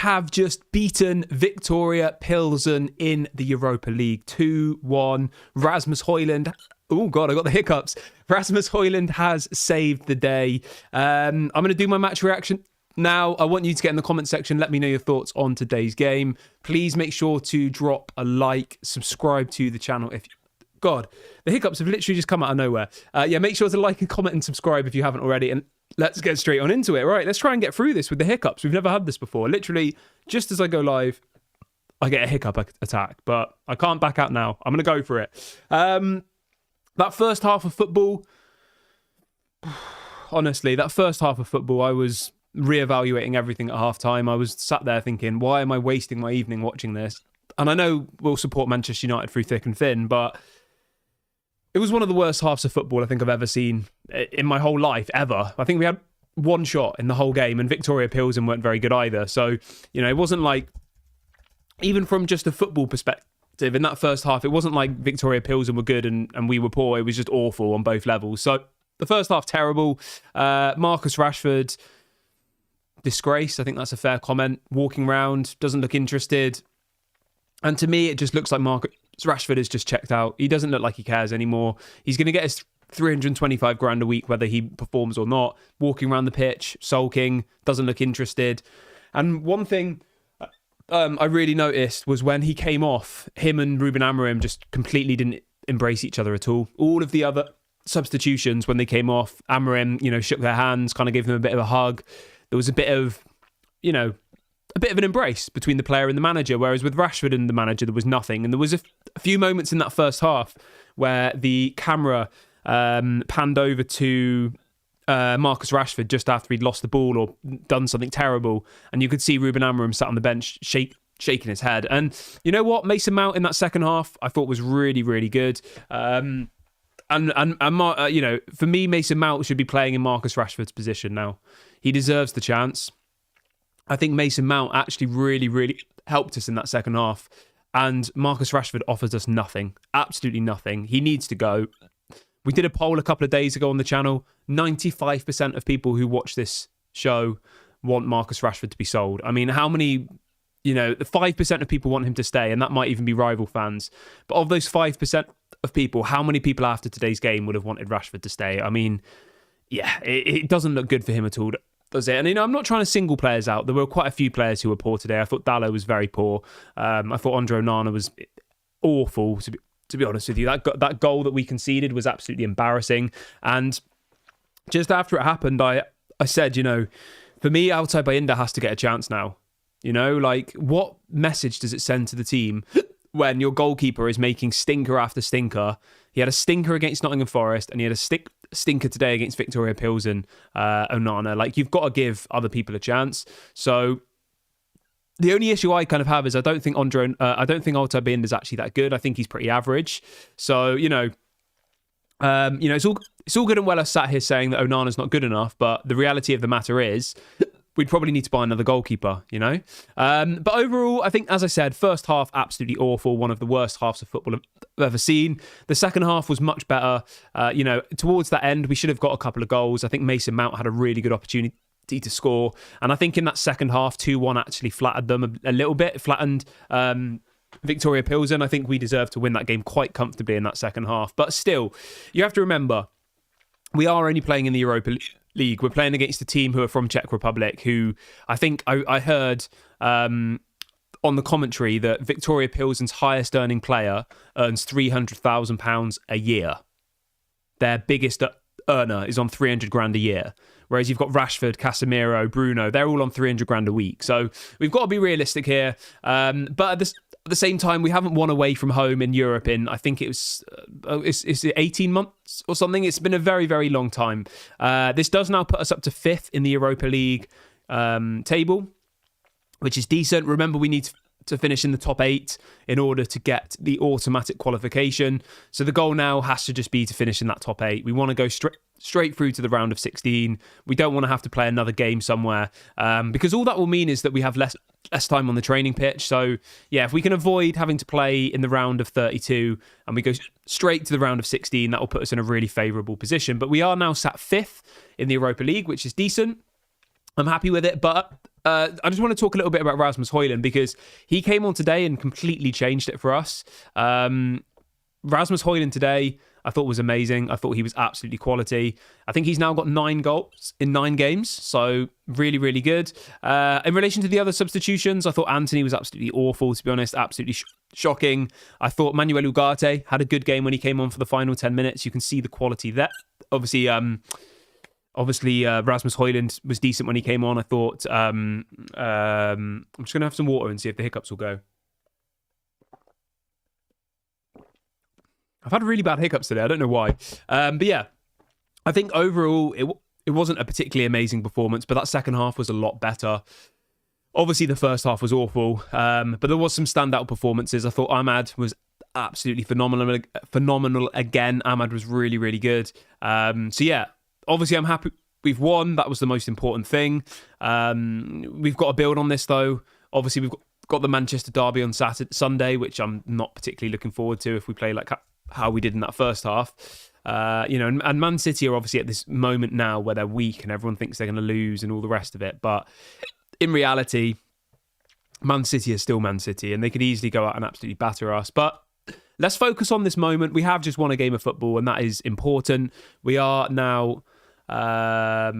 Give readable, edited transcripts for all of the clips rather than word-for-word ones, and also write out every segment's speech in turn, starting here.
have just beaten Viktoria Plzeň in the Europa League 2-1. Rasmus Højlund. Oh, God, I got the hiccups. Rasmus Højlund has saved the day. I'm going to do my match reaction now. I want you to get in the comment section. Let me know your thoughts on today's game. Please make sure to drop a like, subscribe to the channel if you... God, the hiccups have literally just come out of nowhere. Make sure to like and comment and subscribe if you haven't already. And let's get straight on into it. Right, let's try and get through this with the hiccups. We've never had this before. Literally, just as I go live, I get a hiccup attack. But I can't back out now. I'm going to go for it. That first half of football, honestly, I was reevaluating everything at half-time. I was sat there thinking, why am I wasting my evening watching this? And I know we'll support Manchester United through thick and thin, but it was one of the worst halves of football I think I've ever seen in my whole life, ever. I think we had one shot in the whole game, and Viktoria Plzeň weren't very good either. So, it wasn't like, even from just a football perspective, in that first half, it wasn't like Viktoria Plzeň were good and we were poor. It was just awful on both levels. So, the first half, terrible. Marcus Rashford, disgrace. I think that's a fair comment. Walking around, doesn't look interested. And to me, it just looks like Marcus Rashford is just checked out. He doesn't look like he cares anymore. He's going to get his 325 grand a week, whether he performs or not. Walking around the pitch, sulking, doesn't look interested. And one thing I really noticed was when he came off, him and Ruben Amorim just completely didn't embrace each other at all. All of the other substitutions, when they came off, Amorim, shook their hands, kind of gave them a bit of a hug. There was a bit of, a bit of an embrace between the player and the manager, whereas with Rashford and the manager, there was nothing. And there was a few moments in that first half where the camera panned over to Marcus Rashford just after he'd lost the ball or done something terrible, and you could see Ruben Amorim sat on the bench shaking his head. And you know what? Mason Mount in that second half, I thought was really, really good. For me, Mason Mount should be playing in Marcus Rashford's position now. He deserves the chance. I think Mason Mount actually really, really helped us in that second half. And Marcus Rashford offers us nothing. Absolutely nothing. He needs to go. We did a poll a couple of days ago on the channel. 95% of people who watch this show want Marcus Rashford to be sold. I mean, how many, the 5% of people want him to stay, and that might even be rival fans. But of those 5% of people, how many people after today's game would have wanted Rashford to stay? I mean, yeah, it doesn't look good for him at all, does it? And, I'm not trying to single players out. There were quite a few players who were poor today. I thought Dalot was very poor. I thought Andre Onana was awful, to be honest with you. That goal that we conceded was absolutely embarrassing. And just after it happened, I said, for me, Altay Bayindir has to get a chance now. What message does it send to the team when your goalkeeper is making stinker after stinker? He had a stinker against Nottingham Forest, and he had a stinker today against Viktoria Plzeň, Onana. You've got to give other people a chance. So the only issue I kind of have is I don't think Altay Bayindir is actually that good. I think he's pretty average. So, it's all good and well us sat here saying that Onana's not good enough, but the reality of the matter is we'd probably need to buy another goalkeeper, But overall, I think, as I said, first half, absolutely awful. One of the worst halves of football I've ever seen. The second half was much better. Towards that end, we should have got a couple of goals. I think Mason Mount had a really good opportunity to score. And I think in that second half, 2-1 actually flattered them a little bit, flattened Viktoria Plzeň. I think we deserved to win that game quite comfortably in that second half. But still, you have to remember, we are only playing in the Europa League. We're playing against a team who are from Czech Republic, who I think I heard on the commentary that Viktoria Plzeň's highest earning player earns £300,000 a year. Their biggest earner is on 300 grand a year. Whereas you've got Rashford, Casemiro, Bruno, they're all on 300 grand a week. So we've got to be realistic here. But at the same time, we haven't won away from home in Europe in, I think it's 18 months or something. It's been a very, very long time. This does now put us up to 5th in the Europa League table, which is decent. Remember, we need to finish in the top 8 in order to get the automatic qualification. So the goal now has to just be to finish in that top 8. We want to go straight through to the round of 16. We don't want to have to play another game somewhere because all that will mean is that we have less time on the training pitch. So yeah, if we can avoid having to play in the round of 32 and we go straight to the round of 16, that will put us in a really favourable position. But we are now sat 5th in the Europa League, which is decent. I'm happy with it, but I just want to talk a little bit about Rasmus Højlund because he came on today and completely changed it for us. Rasmus Højlund today, I thought was amazing. I thought he was absolutely quality. I think he's now got 9 goals in 9 games, so really, really good. In relation to the other substitutions, I thought Anthony was absolutely awful, to be honest, absolutely shocking. I thought Manuel Ugarte had a good game when he came on for the final 10 minutes. You can see the quality there. Obviously, Rasmus Højlund was decent when he came on. I thought, I'm just going to have some water and see if the hiccups will go. I've had really bad hiccups today. I don't know why. But yeah, I think overall it wasn't a particularly amazing performance, but that second half was a lot better. Obviously, the first half was awful, but there was some standout performances. I thought Ahmad was absolutely phenomenal again. Ahmad was really, really good. So yeah, obviously I'm happy we've won. That was the most important thing. We've got to build on this though. Obviously, we've got the Manchester derby on Sunday, which I'm not particularly looking forward to if we play like how we did in that first half. And Man City are obviously at this moment now where they're weak and everyone thinks they're going to lose and all the rest of it. But in reality, Man City is still Man City and they could easily go out and absolutely batter us. But let's focus on this moment. We have just won a game of football and that is important. We are now, I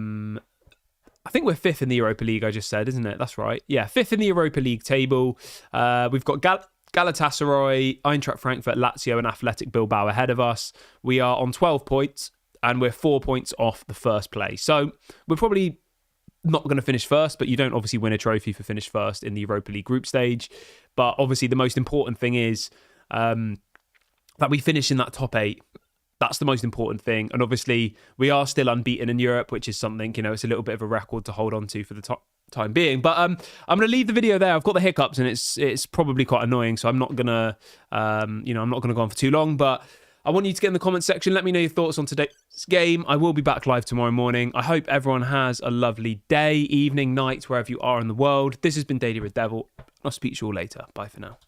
think we're 5th in the Europa League, I just said, isn't it? That's right. Yeah, 5th in the Europa League table. We've got Galatasaray, Eintracht Frankfurt, Lazio and Athletic Bilbao ahead of us. We are on 12 points and we're 4 points off the first place. So we're probably not going to finish first, but you don't obviously win a trophy for finish first in the Europa League group stage. But obviously the most important thing is that we finish in that top 8. That's the most important thing. And obviously we are still unbeaten in Europe, which is something, it's a little bit of a record to hold on to for the time being. But I'm going to leave the video there. I've got the hiccups and it's probably quite annoying. So I'm not going to, I'm not going to go on for too long, but I want you to get in the comment section. Let me know your thoughts on today's game. I will be back live tomorrow morning. I hope everyone has a lovely day, evening, night, wherever you are in the world. This has been Daily Red Devil. I'll speak to you all later. Bye for now.